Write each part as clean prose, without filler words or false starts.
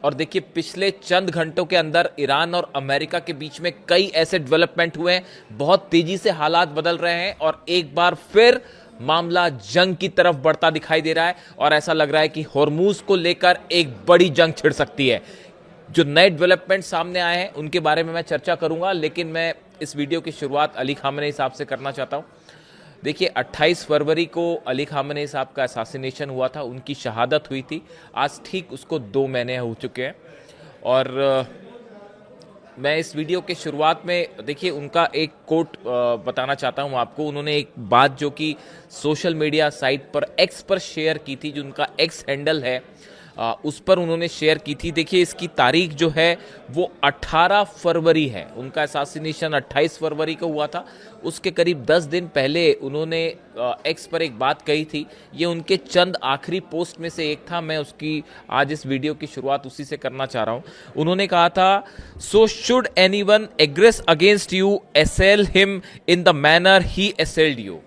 और देखिए पिछले चंद घंटों के अंदर ईरान और अमेरिका के बीच में कई ऐसे डेवलपमेंट हुए हैं, बहुत तेजी से हालात बदल रहे हैं और एक बार फिर मामला जंग की तरफ बढ़ता दिखाई दे रहा है और ऐसा लग रहा है कि हॉर्मूज को लेकर एक बड़ी जंग छिड़ सकती है। जो नए डेवलपमेंट सामने आए हैं उनके बारे में मैं चर्चा करूंगा, लेकिन मैं इस वीडियो की शुरुआत अली खामेनेई साहब से करना चाहता हूं। देखिए 28 फरवरी को अली खामेनेई साहब का असैसिनेशन हुआ था, उनकी शहादत हुई थी। आज ठीक उसको 2 महीने हो चुके हैं और मैं इस वीडियो के शुरुआत में देखिए उनका एक कोट बताना चाहता हूं आपको। उन्होंने एक बात जो कि सोशल मीडिया साइट पर एक्स पर शेयर की थी, जो उनका एक्स हैंडल है उस पर उन्होंने शेयर की थी। देखिए इसकी तारीख जो है वो 18 फरवरी है। उनका असैसिनेशन 28 फरवरी को हुआ था। उसके करीब 10 दिन पहले उन्होंने एक्स पर एक बात कही थी। ये उनके चंद आखिरी पोस्ट में से एक था। मैं उसकी आज इस वीडियो की शुरुआत उसी से करना चाह रहा हूं। उन्होंने कहा था, so should anyone aggress against you assail him in the manner he assailed you.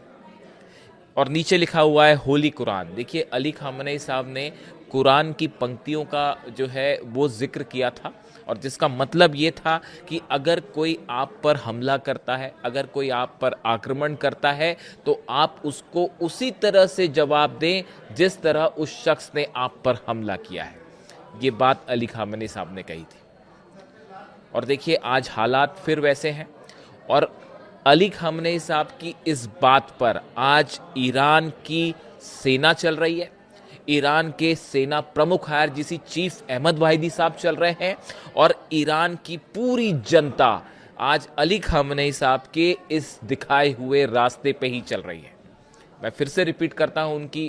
और नीचे लिखा हुआ है होली कुरान। देखिए अली खामेनेई साहब ने कुरान की पंक्तियों का जो है वो जिक्र किया था और जिसका मतलब ये था कि अगर कोई आप पर हमला करता है, अगर कोई आप पर आक्रमण करता है तो आप उसको उसी तरह से जवाब दें जिस तरह उस शख्स ने आप पर हमला किया है। ये बात अली खामेनेई साहब ने कही थी और देखिए आज हालात फिर वैसे हैं और अली खामेनेई साहब की इस बात पर आज ईरान की सेना चल रही है। ईरान के सेना प्रमुख IRGC चीफ अहमद वाहिदी साहब चल रहे हैं और ईरान की पूरी जनता आज अली खामेनेई साहब के इस दिखाए हुए रास्ते पे ही चल रही है। मैं फिर से रिपीट करता हूं उनकी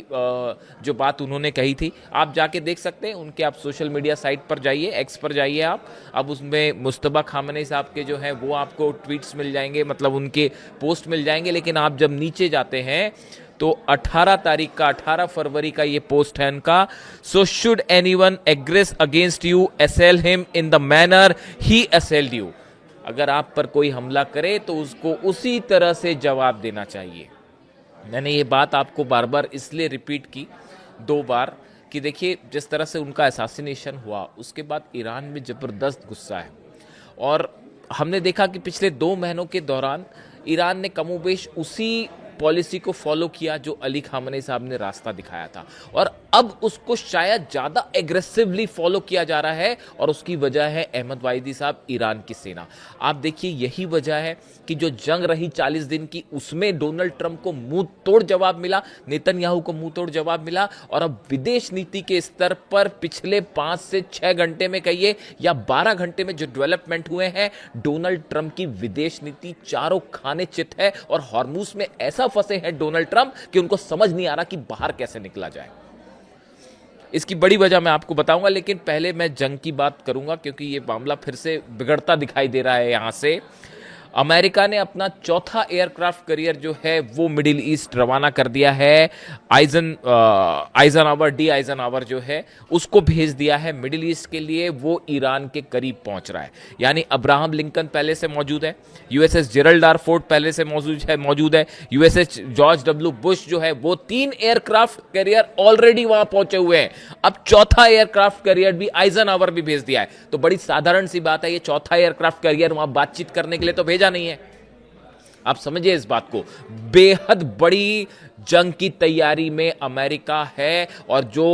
जो बात उन्होंने कही थी, आप जाके देख सकते हैं उनके। आप सोशल मीडिया साइट पर जाइए, एक्स पर जाइए आप। अब उसमें मुस्तबा खामेनेई साहब के जो हैं वो आपको ट्वीट्स मिल जाएंगे, मतलब उनके पोस्ट मिल जाएंगे। लेकिन आप जब नीचे जाते हैं तो 18 तारीख का 18 फरवरी का ये पोस्ट है उनका। So should anyone aggress against you assail him in the manner he assailed you. अगर आप पर कोई हमला करे तो उसको उसी तरह से जवाब देना चाहिए। मैंने ये बात आपको बार बार इसलिए रिपीट की 2 बार कि देखिए जिस तरह से उनका असैसिनेशन हुआ उसके बाद ईरान में ज़बरदस्त गुस्सा है और हमने देखा कि पिछले 2 महीनों के दौरान ईरान ने कमोबेश उसी पॉलिसी को फॉलो किया जो अली खामेनेई साहब ने रास्ता दिखाया था और अब उसको शायद ज़्यादा एग्रेसिवली फॉलो किया जा रहा है और उसकी वजह है अहमद वाहिदी साहब, ईरान की सेना। आप देखिए यही वजह है कि जो जंग रही 40 दिन की उसमें डोनाल्ड ट्रंप को मुंह तोड़ जवाब मिला, नेतन्याहू को मुंह तोड़ जवाब मिला और अब विदेश नीति के स्तर पर पिछले 5 से 6 घंटे में कहिए या 12 घंटे में जो डेवलपमेंट हुए हैं, डोनाल्ड ट्रंप की विदेश नीति चारों खाने चित है और हॉर्मूज में ऐसा फंसे हैं डोनाल्ड ट्रंप कि उनको समझ नहीं आ रहा कि बाहर कैसे निकला जाए। इसकी बड़ी वजह मैं आपको बताऊंगा, लेकिन पहले मैं जंग की बात करूंगा क्योंकि ये मामला फिर से बिगड़ता दिखाई दे रहा है। यहां से अमेरिका ने अपना चौथा एयरक्राफ्ट कैरियर जो है वो मिडिल ईस्ट रवाना कर दिया है। आइजनहावर डी आइजनहावर जो है उसको भेज दिया है मिडिल ईस्ट के लिए। वो ईरान के करीब पहुंच रहा है। यानी अब्राहम लिंकन पहले से मौजूद है, USS जेरल्ड आर फोर्ड पहले से मौजूद है, USS जॉर्ज डब्ल्यू बुश जो है वो 3 एयरक्राफ्ट कैरियर ऑलरेडी वहां पहुंचे हुए हैं। अब चौथा एयरक्राफ्ट कैरियर भी आइजनहावर भी भेज दिया है। तो बड़ी साधारण सी बात है, ये चौथा एयरक्राफ्ट कैरियर वहां बातचीत करने के लिए तो भेजा नहीं है। आप समझिए इस बात को। बेहद बड़ी जंग की तैयारी में अमेरिका है और जो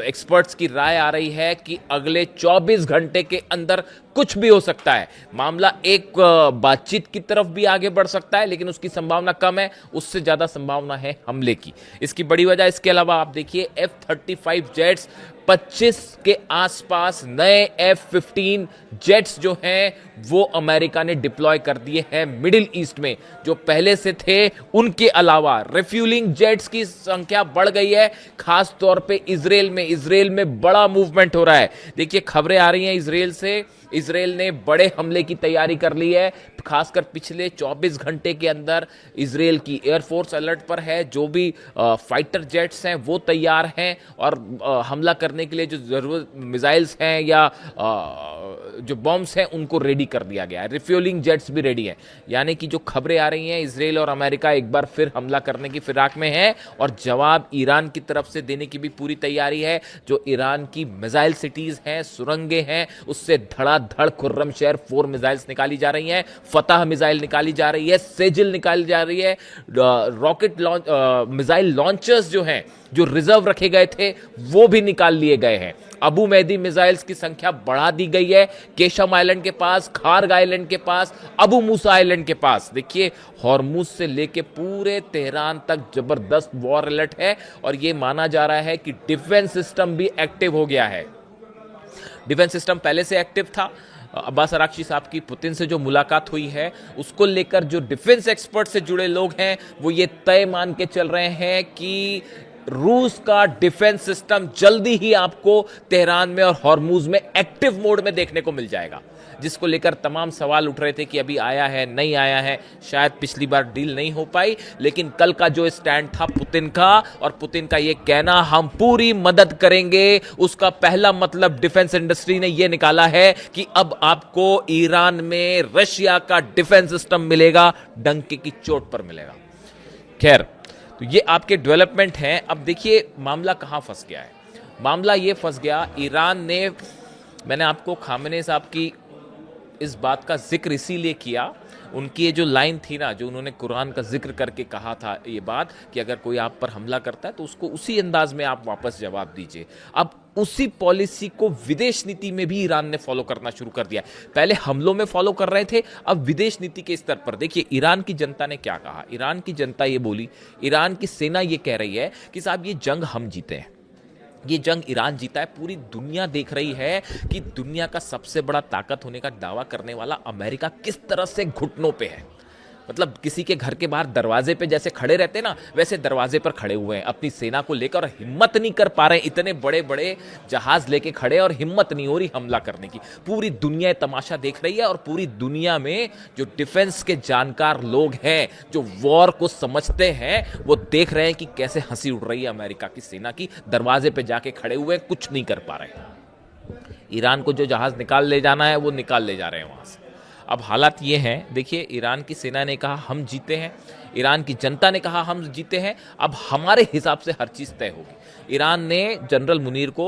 एक्सपर्ट्स की राय आ रही है कि अगले 24 घंटे के अंदर कुछ भी हो सकता है। मामला एक बातचीत की तरफ भी आगे बढ़ सकता है, लेकिन उसकी संभावना कम है, उससे ज्यादा संभावना है हमले की। इसकी बड़ी वजह, इसके अलावा आप देखिए F-35 जेट्स 25 के आसपास नए F-15 जेट्स जो हैं वो अमेरिका ने डिप्लॉय कर दिए हैं मिडिल ईस्ट में। जो पहले से थे उनके अलावा रिफ्यूलिंग जेट्स की संख्या बढ़ गई है, खास तौर पे इजराइल में बड़ा मूवमेंट हो रहा है। देखिए खबरें आ रही हैं इजराइल से, इजराइल ने बड़े हमले की तैयारी कर ली है। खासकर पिछले 24 घंटे के अंदर इजराइल की एयरफोर्स अलर्ट पर है। जो भी फाइटर जेट्स हैं वो तैयार हैं और हमला करने के लिए जो जरूरत मिसाइल्स हैं या जो बॉम्ब्स हैं उनको रेडी कर दिया गया है, रिफ्यूलिंग जेट्स भी रेडी हैं। यानी कि जो खबरें आ रही हैं, इजराइल और अमेरिका एक बार फिर हमला करने की फिराक में है और जवाब ईरान की तरफ से देने की भी पूरी तैयारी है। जो ईरान की मिसाइल सिटीज हैं, सुरंगें हैं, उससे धड़ाधड़ खुर्रम शहर 4 मिसाइल्स निकाली जा रही हैं, फतह मिसाइल निकाली जा रही है, सेजिल निकाली जा रही है, रॉकेट लॉन्च मिसाइल लॉन्चर्स जो हैं, जो रिजर्व रखे गए थे वो भी निकाल लिए गए हैं। अबू मेहदी मिसाइल्स की संख्या बढ़ा दी गई है, केशम आइलैंड के पास, खार्ग आइलैंड के पास, अबू मूसा आइलैंड के पास। देखिए, हॉर्मुज से लेके पूरे तेहरान तक जबरदस्त वॉर अलर्ट है और यह माना जा रहा है कि डिफेंस सिस्टम भी एक्टिव हो गया है। डिफेंस सिस्टम पहले से एक्टिव था। अब्बास अराक्ची साहब की पुतिन से जो मुलाकात हुई है उसको लेकर जो डिफेंस एक्सपर्ट से जुड़े लोग हैं वो ये तय मान के चल रहे हैं कि रूस का डिफेंस सिस्टम जल्दी ही आपको तेहरान में और हॉर्मुज में एक्टिव मोड में देखने को मिल जाएगा, जिसको लेकर तमाम सवाल उठ रहे थे कि अभी आया है नहीं आया है। शायद पिछली बार डील नहीं हो पाई, लेकिन कल का जो स्टैंड था पुतिन का, और पुतिन का ये कहना हम पूरी मदद करेंगे, उसका पहला मतलब डिफेंस इंडस्ट्री ने ये निकाला है कि अब आपको ईरान में रशिया का डिफेंस सिस्टम मिलेगा, डंके की चोट पर मिलेगा। खैर, तो ये आपके डेवलपमेंट हैं। अब देखिए मामला कहां फंस गया है। मामला ये फंस गया, ईरान ने, मैंने आपको खामेनी साहब की इस बात का जिक्र इसीलिए किया, उनकी ये जो लाइन थी ना, जो उन्होंने कुरान का जिक्र करके कहा था ये बात कि अगर कोई आप पर हमला करता है तो उसको उसी अंदाज में आप वापस जवाब दीजिए। अब उसी पॉलिसी को विदेश नीति में भी ईरान ने फॉलो करना शुरू कर दिया। पहले हमलों में फॉलो कर रहे थे, अब विदेश नीति के स्तर पर देखिए ईरान की जनता ने क्या कहा। ईरान की जनता ये बोली, ईरान की सेना ये कह रही है कि साहब ये जंग हम जीते हैं, ये जंग ईरान जीता है। पूरी दुनिया देख रही है कि दुनिया का सबसे बड़ा ताकत होने का दावा करने वाला अमेरिका किस तरह से घुटनों पे है। मतलब किसी के घर के बाहर दरवाजे पे जैसे खड़े रहते ना, वैसे दरवाजे पर खड़े हुए हैं अपनी सेना को लेकर, और हिम्मत नहीं कर पा रहे, इतने बड़े बड़े जहाज लेके खड़े और हिम्मत नहीं हो रही हमला करने की। पूरी दुनिया तमाशा देख रही है और पूरी दुनिया में जो डिफेंस के जानकार लोग हैं, जो वॉर को समझते हैं, वो देख रहे हैं कि कैसे हंसी उड़ रही है अमेरिका की सेना की। दरवाजे पे जाके खड़े हुए, कुछ नहीं कर पा रहे। ईरान को जो जहाज निकाल ले जाना है वो निकाल ले जा रहे हैं वहां से। अब हालात ये हैं, देखिए ईरान की सेना ने कहा हम जीते हैं, ईरान की जनता ने कहा हम जीते हैं, अब हमारे हिसाब से हर चीज़ तय होगी। ईरान ने जनरल मुनीर को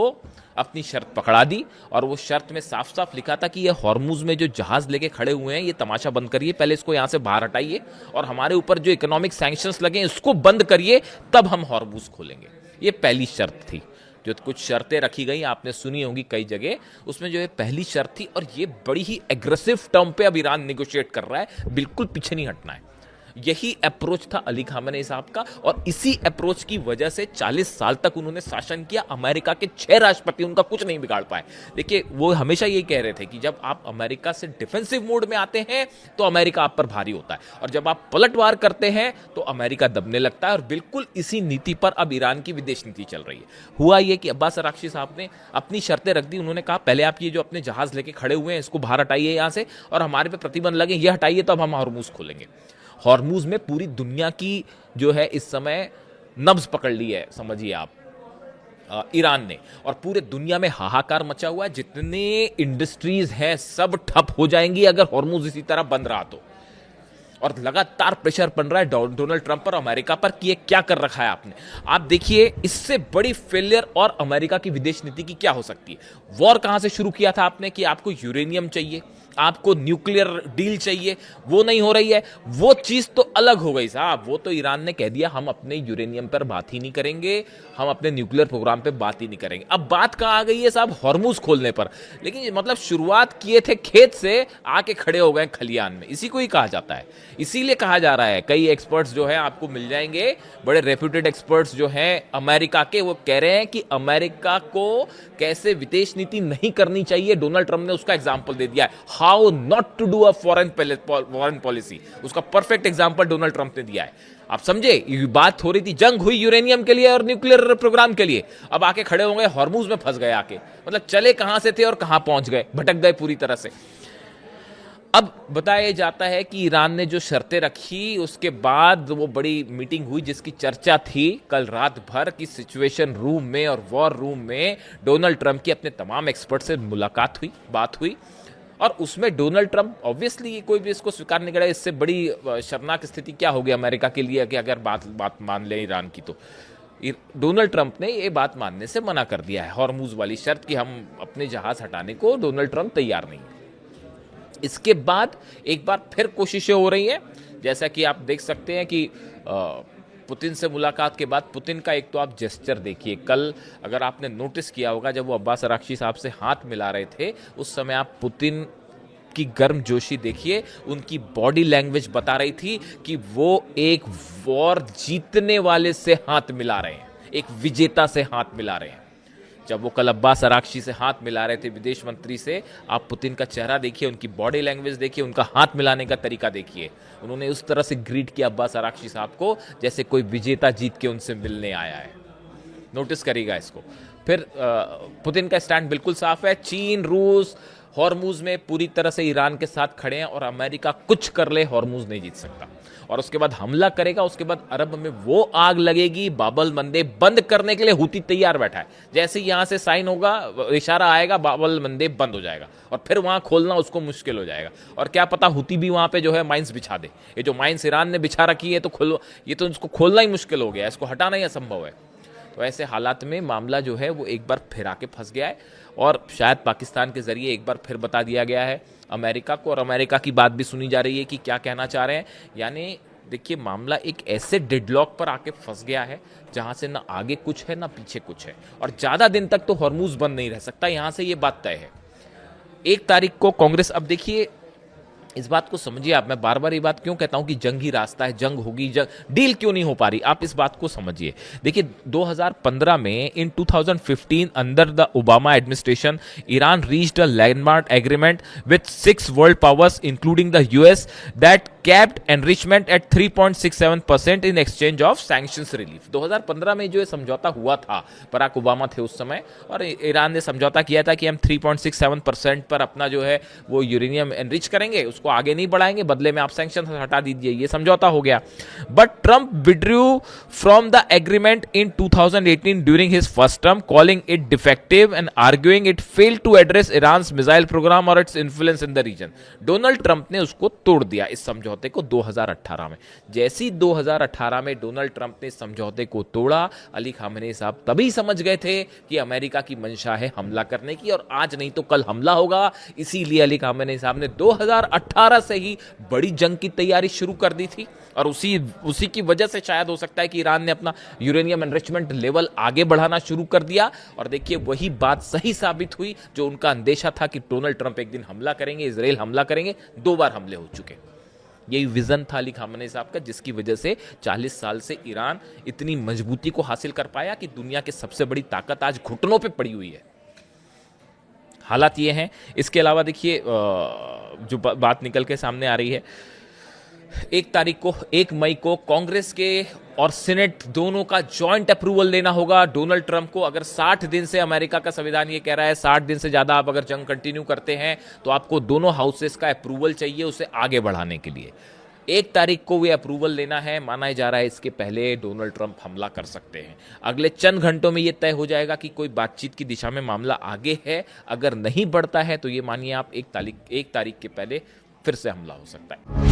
अपनी शर्त पकड़ा दी और वो शर्त में साफ साफ लिखा था कि ये हॉर्मुज में जो जहाज लेके खड़े हुए हैं ये तमाशा बंद करिए, पहले इसको यहाँ से बाहर हटाइए और हमारे ऊपर जो इकोनॉमिक सैंक्शंस लगे इसको बंद करिए, तब हम हॉर्मुज खोलेंगे। ये पहली शर्त थी। जो कुछ शर्तें रखी गई आपने सुनी होंगी कई जगह, उसमें जो है पहली शर्त थी, और ये बड़ी ही एग्रेसिव टर्म पे अब ईरान निगोशिएट कर रहा है, बिल्कुल पीछे नहीं हटना है। यही अप्रोच था अली खामेनी साहब का, और इसी अप्रोच की वजह से 40 साल तक उन्होंने शासन किया। अमेरिका के 6 राष्ट्रपति उनका कुछ नहीं बिगाड़ पाए। देखिए वो हमेशा यही कह रहे थे कि जब आप अमेरिका से डिफेंसिव मोड में आते हैं तो अमेरिका आप पर भारी होता है, और जब आप पलटवार करते हैं तो अमेरिका दबने लगता है। और बिल्कुल इसी नीति पर अब ईरान की विदेश नीति चल रही है। हुआ ये कि अब्बास अराक्ची साहब ने अपनी शर्तें रख दी। उन्होंने कहा पहले आप ये जो अपने जहाज लेके खड़े हुए हैं इसको बाहर हटाइए यहाँ से, और हमारे पे प्रतिबंध लगे, ये हटाइए तो अब हम हॉर्मुज खोलेंगे। हॉर्मुज में पूरी दुनिया की जो है इस समय नब्ज पकड़ ली है, समझिए आप, ईरान ने, और पूरे दुनिया में हाहाकार मचा हुआ है। जितने इंडस्ट्रीज हैं सब ठप हो जाएंगी अगर हॉर्मुज इसी तरह बंद रहा तो। और लगातार प्रेशर बन रहा है डोनाल्ड ट्रंप पर, अमेरिका पर कि ये क्या कर रखा है आपने। आप देखिए इससे बड़ी फेलियर और अमेरिका की विदेश नीति की क्या हो सकती है। वॉर कहां से शुरू किया था आपने कि आपको यूरेनियम चाहिए, आपको न्यूक्लियर डील चाहिए, वो नहीं हो रही है। वो चीज तो अलग हो गई साहब, वो तो ईरान ने कह दिया हम अपने यूरेनियम पर बात ही नहीं करेंगे, हम अपने न्यूक्लियर प्रोग्राम पे बात ही नहीं करेंगे। अब बात कहां आ गई है साहब, हॉर्मुज खोलने पर। लेकिन मतलब शुरुआत किए थे खेत से, आके खड़े हो गए खलियान में, इसी को ही कहा जाता है। इसीलिए कहा जा रहा है, कई एक्सपर्ट्स जो है आपको मिल जाएंगे, बड़े रेप्यूटेड एक्सपर्ट्स जो हैं अमेरिका के, वो कह रहे हैं कि अमेरिका को कैसे विदेश नीति नहीं करनी चाहिए, डोनाल्ड ट्रंप ने उसका एग्जाम्पल दे दिया है। How not to do a foreign policy, उसका परफेक्ट एग्जांपल डोनाल्ड ट्रंप ने दिया है। आप समझे, ये बात हो रही थी, जंग हुई यूरेनियम के लिए और न्यूक्लियर प्रोग्राम के लिए, अब आके खड़े हो गए हॉर्मुज में फंस गए आके। मतलब चले कहां से थे और कहां पहुंच गए, भटक गए पूरी तरह से। अब बताया जाता है कि ईरान ने जो शर्तें रखी उसके बाद वो बड़ी मीटिंग हुई जिसकी चर्चा थी कल रात भर की, सिचुएशन रूम में और वॉर रूम में डोनाल्ड ट्रंप की अपने तमाम एक्सपर्ट से मुलाकात हुई, बात हुई। और उसमें डोनाल्ड ट्रंप ऑब्वियसली कोई भी इसको स्वीकार नहीं करेगा। इससे बड़ी शर्मनाक स्थिति क्या होगी अमेरिका के लिए कि अगर बात मान ले ईरान की, तो डोनाल्ड ट्रंप ने ये बात मानने से मना कर दिया है, हॉर्मुज वाली शर्त कि हम अपने जहाज हटाने को डोनाल्ड ट्रंप तैयार नहीं है। इसके बाद एक बार फिर कोशिशें हो रही हैं, जैसा कि आप देख सकते हैं कि पुतिन से मुलाकात के बाद पुतिन का एक तो आप जेस्चर देखिए, कल अगर आपने नोटिस किया होगा जब वो अब्बास अराक्ची साहब से हाथ मिला रहे थे, उस समय आप पुतिन की गर्मजोशी देखिए, उनकी बॉडी लैंग्वेज बता रही थी कि वो एक वॉर जीतने वाले से हाथ मिला रहे हैं, एक विजेता से हाथ मिला रहे हैं। जब वो कल अब्बास अराक्ची से हाथ मिला रहे थे, विदेश मंत्री से, आप पुतिन का चेहरा देखिए, उनकी बॉडी लैंग्वेज देखिए, उनका हाथ मिलाने का तरीका देखिए। उन्होंने उस तरह से ग्रीट किया अब्बास अराक्ची साहब को जैसे कोई विजेता जीत के उनसे मिलने आया है। नोटिस करिएगा इसको। फिर पुतिन का स्टैंड बिल्कुल साफ है, चीन, रूस हॉर्मुज में पूरी तरह से ईरान के साथ खड़े हैं और अमेरिका कुछ कर ले हॉर्मुज नहीं जीत सकता। और उसके बाद हमला करेगा, उसके बाद अरब में वो आग लगेगी, बाबल मंदे बंद करने के लिए हूती तैयार बैठा है। जैसे ही यहां से साइन होगा, इशारा आएगा, बाबल मंदे बंद हो जाएगा और फिर वहां खोलना उसको मुश्किल हो जाएगा। और क्या पता हूती भी वहां पे जो है माइंस बिछा दे। ये जो माइंस ईरान ने बिछा रखी है ये तो उसको खोलना ही मुश्किल हो गया है, इसको हटाना ही असंभव है। तो ऐसे हालात में मामला जो है वो एक बार फिर आके फंस गया है और शायद पाकिस्तान के जरिए एक बार फिर बता दिया गया है अमेरिका को, और अमेरिका की बात भी सुनी जा रही है कि क्या कहना चाह रहे हैं। यानी देखिए, मामला एक ऐसे डेडलॉक पर आके फंस गया है जहां से ना आगे कुछ है ना पीछे कुछ है, और ज्यादा दिन तक तो हॉर्मुज बंद नहीं रह सकता, यहां से ये बात तय है। 1 तारीख को कांग्रेस, अब देखिए इस बात को समझिए आप, मैं बार बार ये बात क्यों कहता हूं कि जंग ही रास्ता है, जंग होगी, डील क्यों नहीं हो पा रही, आप इस बात को समझिए। देखिए 2015 में, in 2015 under the Obama administration, Iran reached a landmark agreement with 6 world powers including the US that capped enrichment at 3.67% in exchange of sanctions relief. 2015 में जो ये समझौता हुआ था, बराक ओबामा थे उस समय, और ईरान ने समझौता किया था कि हम 3.67% पर अपना जो है वो यूरेनियम एनरिच करेंगे, उसको आगे नहीं बढ़ाएंगे, बदले में आप सैंक्शन हटा दीजिए, ये समझौता हो गया। But Trump withdrew from the agreement in 2018 during his first term, calling it defective and arguing it failed to address Iran missile program और its influence in the region. Donald Trump ने उसको तोड़ दिया इस समझौते को 2018 में। जैसी 2018 में डोनाल्ड ट्रंप ने समझौते को तोड़ा, अली खामेनी साहब तभी समझ गए थे कि अमेरिका की मंशा है हमला करने की, और आज नहीं तो कल हमला होगा। इसीलिए अली खामेनी साहब ने 2018 से ही बड़ी जंग की तैयारी शुरू कर दी थी, और उसी की वजह से शायद हो सकता है कि ईरान ने अपना यूरेनियम एनरिचमेंट लेवल आगे बढ़ाना शुरू कर दिया। और देखिए वही बात सही साबित हुई, जो उनका अंदेशा था कि डोनाल्ड ट्रंप एक दिन हमला करेंगे, इजराइल हमला करेंगे। 2 बार हमले हो चुके। यही विजन था अली खामेनी साहब का, जिसकी वजह से 40 साल से ईरान इतनी मजबूती को हासिल कर पाया कि दुनिया की सबसे बड़ी ताकत आज घुटनों पे पड़ी हुई है। हालात ये हैं। इसके अलावा देखिए जो बात निकल के सामने आ रही है, 1 मई को कांग्रेस के और सीनेट दोनों का जॉइंट अप्रूवल लेना होगा डोनाल्ड ट्रंप को। अगर 60 दिन से, अमेरिका का संविधान ये कह रहा है 60 दिन से ज्यादा आप अगर जंग कंटिन्यू करते हैं तो आपको दोनों हाउसेस का अप्रूवल चाहिए उसे आगे बढ़ाने के लिए। 1 तारीख को वे अप्रूवल लेना है। माना जा रहा है इसके पहले डोनाल्ड ट्रंप हमला कर सकते हैं। अगले चंद घंटों में यह तय हो जाएगा कि कोई बातचीत की दिशा में मामला आगे है। अगर नहीं बढ़ता है तो ये मानिए आप 1 तारीख के पहले फिर से हमला हो सकता है।